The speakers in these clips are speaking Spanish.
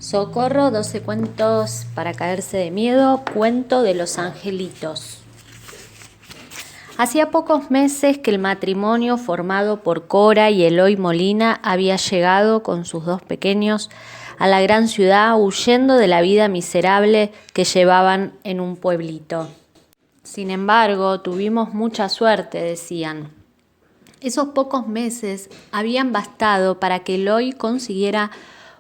Socorro, 12 cuentos para caerse de miedo, cuento de los angelitos. Hacía pocos meses que el matrimonio formado por Cora y Eloy Molina había llegado con sus dos pequeños a la gran ciudad, huyendo de la vida miserable que llevaban en un pueblito. Sin embargo, tuvimos mucha suerte, decían. Esos pocos meses habían bastado para que Eloy consiguiera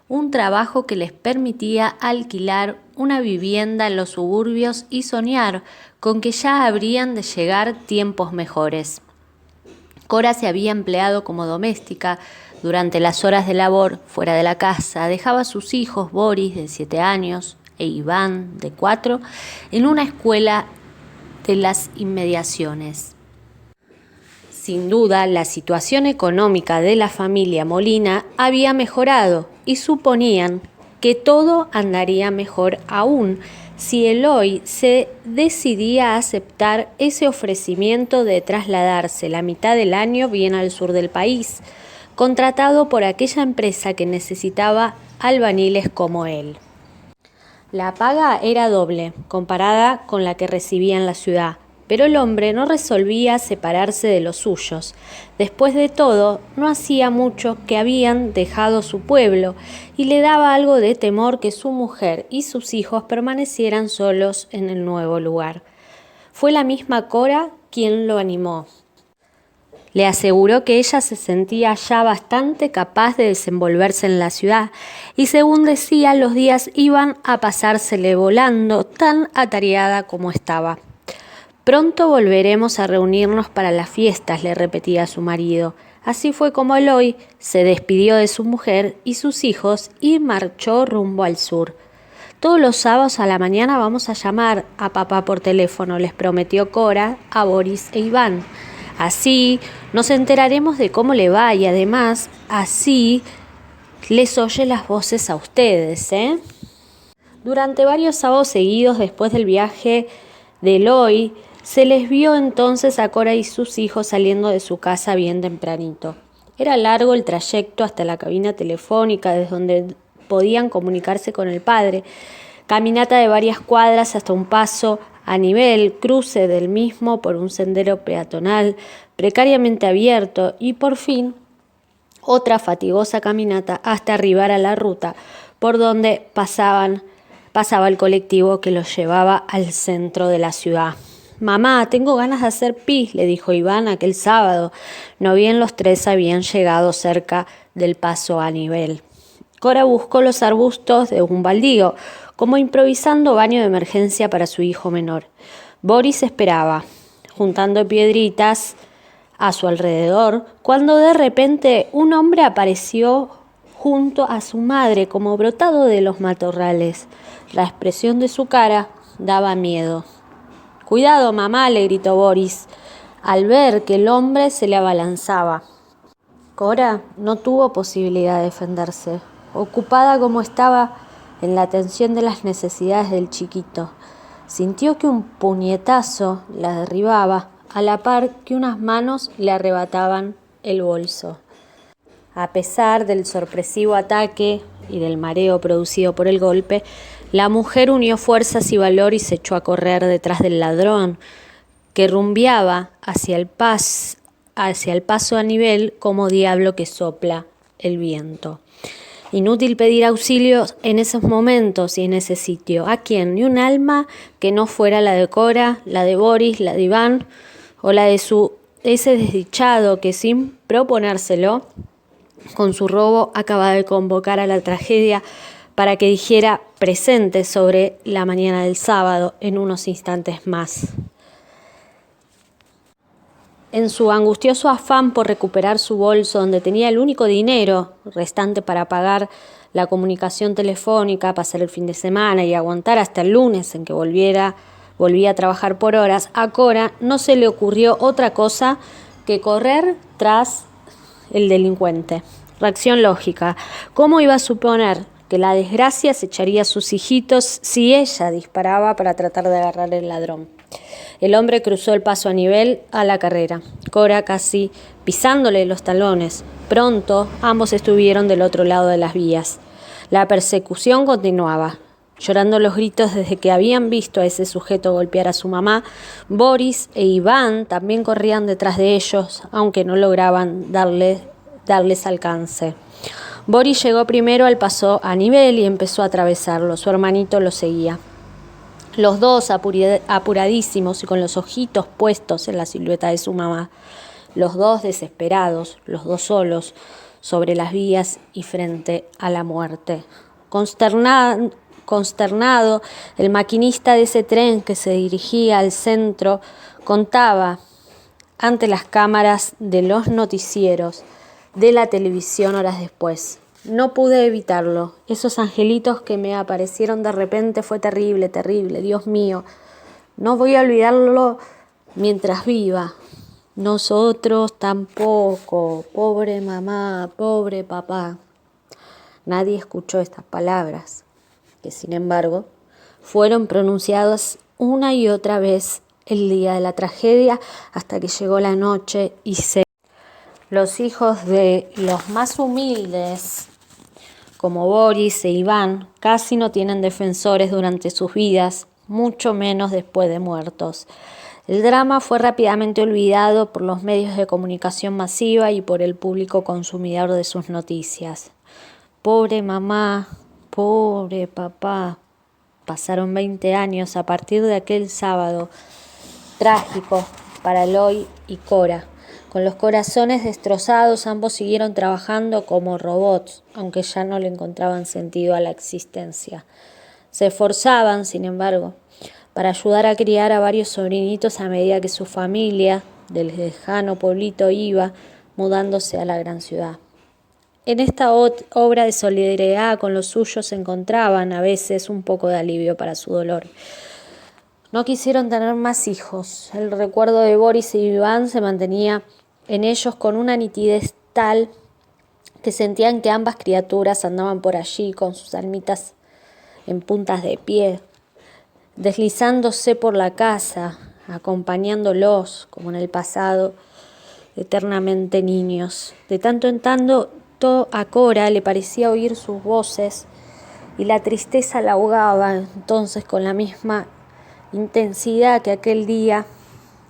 un trabajo que les permitía alquilar una vivienda en los suburbios y soñar con que ya habrían de llegar tiempos mejores. Cora se había empleado como doméstica durante las horas de labor fuera de la casa. Dejaba a sus hijos, Boris, de 7 años, e Iván, de 4, en una escuela de las inmediaciones. Sin duda, la situación económica de la familia Molina había mejorado y suponían que todo andaría mejor aún si Eloy se decidía a aceptar ese ofrecimiento de trasladarse la mitad del año bien al sur del país, contratado por aquella empresa que necesitaba albañiles como él. La paga era doble, comparada con la que recibía en la ciudad, pero el hombre no resolvía separarse de los suyos. Después de todo, no hacía mucho que habían dejado su pueblo y le daba algo de temor que su mujer y sus hijos permanecieran solos en el nuevo lugar. Fue la misma Cora quien lo animó. Le aseguró que ella se sentía ya bastante capaz de desenvolverse en la ciudad y, según decía, los días iban a pasársele volando, tan atareada como estaba. «Pronto volveremos a reunirnos para las fiestas», le repetía a su marido. Así fue como Eloy se despidió de su mujer y sus hijos y marchó rumbo al sur. «Todos los sábados a la mañana vamos a llamar a papá por teléfono», les prometió Cora a Boris e Iván. «Así nos enteraremos de cómo le va y además así les oye las voces a ustedes, ¿eh?». Durante varios sábados seguidos después del viaje de Eloy, se les vio entonces a Cora y sus hijos saliendo de su casa bien tempranito. Era largo el trayecto hasta la cabina telefónica, desde donde podían comunicarse con el padre. Caminata de varias cuadras hasta un paso a nivel, cruce del mismo por un sendero peatonal precariamente abierto y por fin otra fatigosa caminata hasta arribar a la ruta por donde pasaba el colectivo que los llevaba al centro de la ciudad. «Mamá, tengo ganas de hacer pis», le dijo Iván aquel sábado. No bien los tres habían llegado cerca del paso a nivel. Cora buscó los arbustos de un baldío, como improvisando baño de emergencia para su hijo menor. Boris esperaba, juntando piedritas a su alrededor, cuando de repente un hombre apareció junto a su madre como brotado de los matorrales. La expresión de su cara daba miedo. «Cuidado, mamá», le gritó Boris, al ver que el hombre se le abalanzaba. Cora no tuvo posibilidad de defenderse, ocupada como estaba en la atención de las necesidades del chiquito. Sintió que un puñetazo la derribaba, a la par que unas manos le arrebataban el bolso. A pesar del sorpresivo ataque y del mareo producido por el golpe, la mujer unió fuerzas y valor y se echó a correr detrás del ladrón, que rumbeaba hacia el paso a nivel como diablo que sopla el viento. Inútil pedir auxilio en esos momentos y en ese sitio. ¿A quién? Ni un alma que no fuera la de Cora, la de Boris, la de Iván o la de ese desdichado que, sin proponérselo, con su robo acaba de convocar a la tragedia para que dijera presente sobre la mañana del sábado en unos instantes más. En su angustioso afán por recuperar su bolso, donde tenía el único dinero restante para pagar la comunicación telefónica, pasar el fin de semana y aguantar hasta el lunes en que volvía a trabajar por horas, a Cora no se le ocurrió otra cosa que correr tras el delincuente. Reacción lógica. ¿Cómo iba a suponer que la desgracia se echaría a sus hijitos si ella disparaba para tratar de agarrar al ladrón? El hombre cruzó el paso a nivel a la carrera, Cora casi pisándole los talones. Pronto ambos estuvieron del otro lado de las vías. La persecución continuaba. Llorando los gritos desde que habían visto a ese sujeto golpear a su mamá, Boris e Iván también corrían detrás de ellos, aunque no lograban darles alcance. Boris llegó primero al paso a nivel y empezó a atravesarlo. Su hermanito lo seguía. Los dos apuradísimos y con los ojitos puestos en la silueta de su mamá. Los dos desesperados, los dos solos, sobre las vías y frente a la muerte. Consternado, el maquinista de ese tren que se dirigía al centro contaba ante las cámaras de los noticieros de la televisión horas después. No pude evitarlo. Esos angelitos que me aparecieron de repente fue terrible, terrible. Dios mío, no voy a olvidarlo mientras viva. Nosotros tampoco. Pobre mamá, pobre papá. Nadie escuchó estas palabras, que sin embargo fueron pronunciadas una y otra vez el día de la tragedia hasta que llegó la noche y los hijos de los más humildes, como Boris e Iván, casi no tienen defensores durante sus vidas, mucho menos después de muertos. El drama fue rápidamente olvidado por los medios de comunicación masiva y por el público consumidor de sus noticias. Pobre mamá, pobre papá. Pasaron 20 años a partir de aquel sábado trágico para Eloy y Cora. Con los corazones destrozados, ambos siguieron trabajando como robots, aunque ya no le encontraban sentido a la existencia. Se esforzaban, sin embargo, para ayudar a criar a varios sobrinitos a medida que su familia, del lejano pueblito, iba mudándose a la gran ciudad. En esta obra de solidaridad con los suyos encontraban a veces un poco de alivio para su dolor. No quisieron tener más hijos. El recuerdo de Boris y Iván se mantenía en ellos con una nitidez tal que sentían que ambas criaturas andaban por allí con sus almitas en puntas de pie, deslizándose por la casa, acompañándolos, como en el pasado, eternamente niños. De tanto en tanto a Cora le parecía oír sus voces y la tristeza la ahogaba entonces con la misma intensidad que aquel día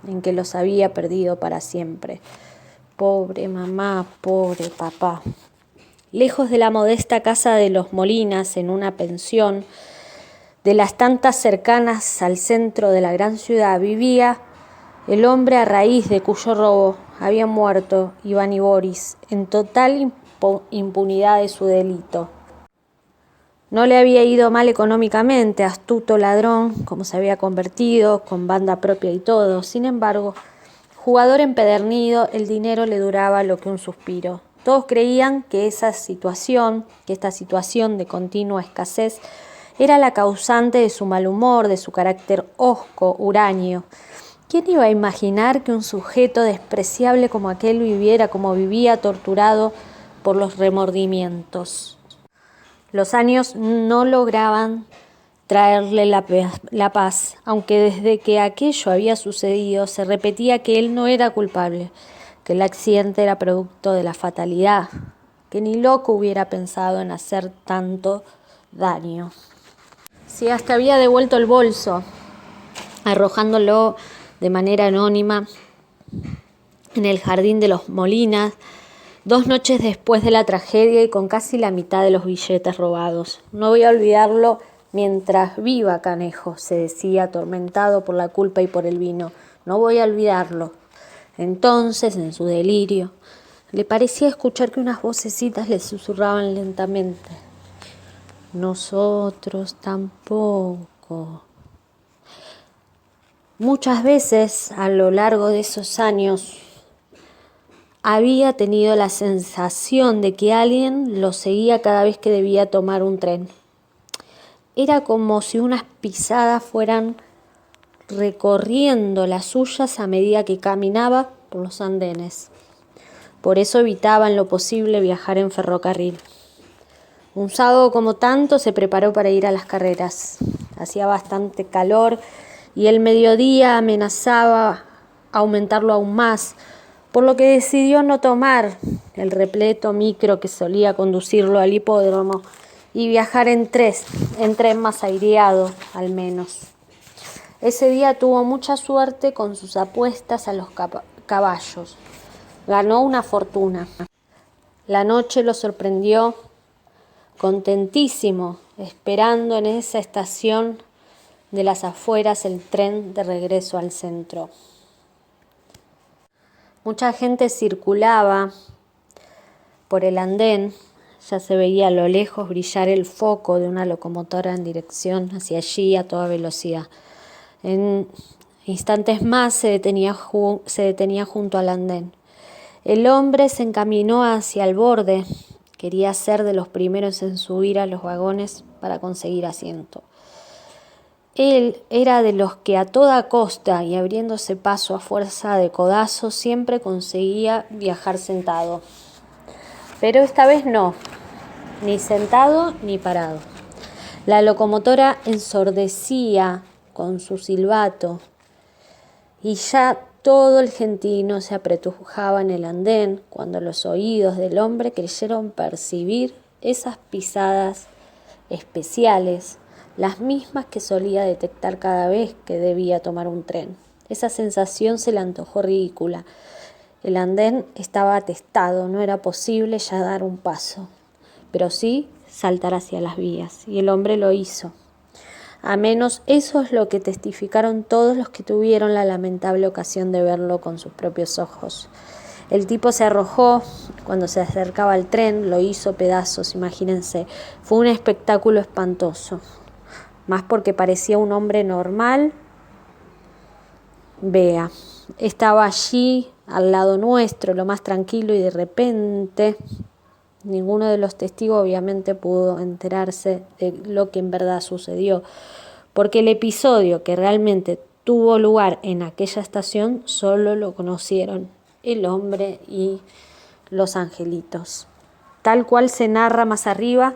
en que los había perdido para siempre. Pobre mamá, pobre papá. Lejos de la modesta casa de los Molinas, en una pensión, de las tantas cercanas al centro de la gran ciudad, vivía el hombre a raíz de cuyo robo habían muerto Iván y Boris, en total impunidad de su delito. No le había ido mal económicamente, astuto ladrón, como se había convertido, con banda propia y todo. Sin embargo, jugador empedernido, el dinero le duraba lo que un suspiro. Todos creían que esta situación de continua escasez, era la causante de su mal humor, de su carácter hosco, huraño. ¿Quién iba a imaginar que un sujeto despreciable como aquel viviera como vivía, torturado por los remordimientos? Los años no lograban traerle la paz, aunque desde que aquello había sucedido se repetía que él no era culpable, que el accidente era producto de la fatalidad, que ni loco hubiera pensado en hacer tanto daño. Si hasta había devuelto el bolso, arrojándolo de manera anónima en el jardín de los Molinas, 2 noches después de la tragedia y con casi la mitad de los billetes robados. No voy a olvidarlo mientras viva, Canejo, se decía, atormentado por la culpa y por el vino. No voy a olvidarlo. Entonces, en su delirio, le parecía escuchar que unas vocecitas le susurraban lentamente. Nosotros tampoco. Muchas veces a lo largo de esos años había tenido la sensación de que alguien lo seguía cada vez que debía tomar un tren. Era como si unas pisadas fueran recorriendo las suyas a medida que caminaba por los andenes. Por eso evitaba en lo posible viajar en ferrocarril. Un sábado como tanto se preparó para ir a las carreras. Hacía bastante calor y el mediodía amenazaba aumentarlo aún más, por lo que decidió no tomar el repleto micro que solía conducirlo al hipódromo y viajar en tren más aireado al menos. Ese día tuvo mucha suerte con sus apuestas a los caballos. Ganó una fortuna. La noche lo sorprendió contentísimo, esperando en esa estación de las afueras el tren de regreso al centro. Mucha gente circulaba por el andén, ya se veía a lo lejos brillar el foco de una locomotora en dirección hacia allí a toda velocidad. En instantes más se detenía junto al andén. El hombre se encaminó hacia el borde, quería ser de los primeros en subir a los vagones para conseguir asiento. Él era de los que a toda costa y abriéndose paso a fuerza de codazos siempre conseguía viajar sentado. Pero esta vez no, ni sentado ni parado. La locomotora ensordecía con su silbato y ya todo el gentío se apretujaba en el andén cuando los oídos del hombre creyeron percibir esas pisadas especiales, las mismas que solía detectar cada vez que debía tomar un tren. Esa sensación se le antojó ridícula. El andén estaba atestado, no era posible ya dar un paso, pero sí saltar hacia las vías, y el hombre lo hizo. A menos eso es lo que testificaron todos los que tuvieron la lamentable ocasión de verlo con sus propios ojos. El tipo se arrojó cuando se acercaba al tren, lo hizo pedazos, imagínense. Fue un espectáculo espantoso, más porque parecía un hombre normal. Vea, estaba allí al lado nuestro, lo más tranquilo, y de repente ninguno de los testigos obviamente pudo enterarse de lo que en verdad sucedió, porque el episodio que realmente tuvo lugar en aquella estación solo lo conocieron el hombre y los angelitos. Tal cual se narra más arriba,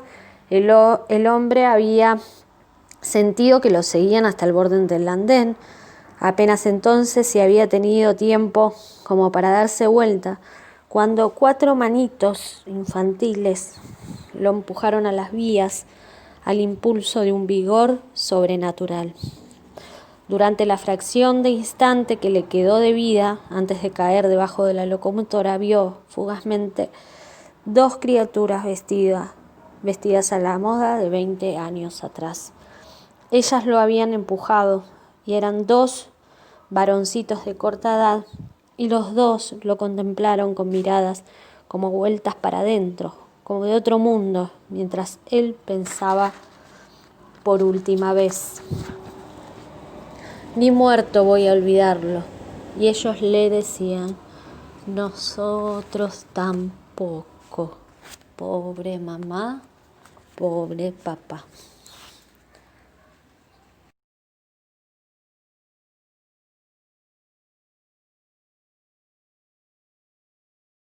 el hombre había sentido que lo seguían hasta el borde del andén. Apenas entonces se había tenido tiempo como para darse vuelta, cuando 4 manitos infantiles lo empujaron a las vías al impulso de un vigor sobrenatural. Durante la fracción de instante que le quedó de vida, antes de caer debajo de la locomotora, vio fugazmente 2 criaturas vestidas a la moda de 20 años atrás. Ellas lo habían empujado y eran 2 varoncitos de corta edad, y los 2 lo contemplaron con miradas como vueltas para adentro, como de otro mundo, mientras él pensaba por última vez: ni muerto voy a olvidarlo. Y ellos le decían: nosotros tampoco. Pobre mamá, pobre papá.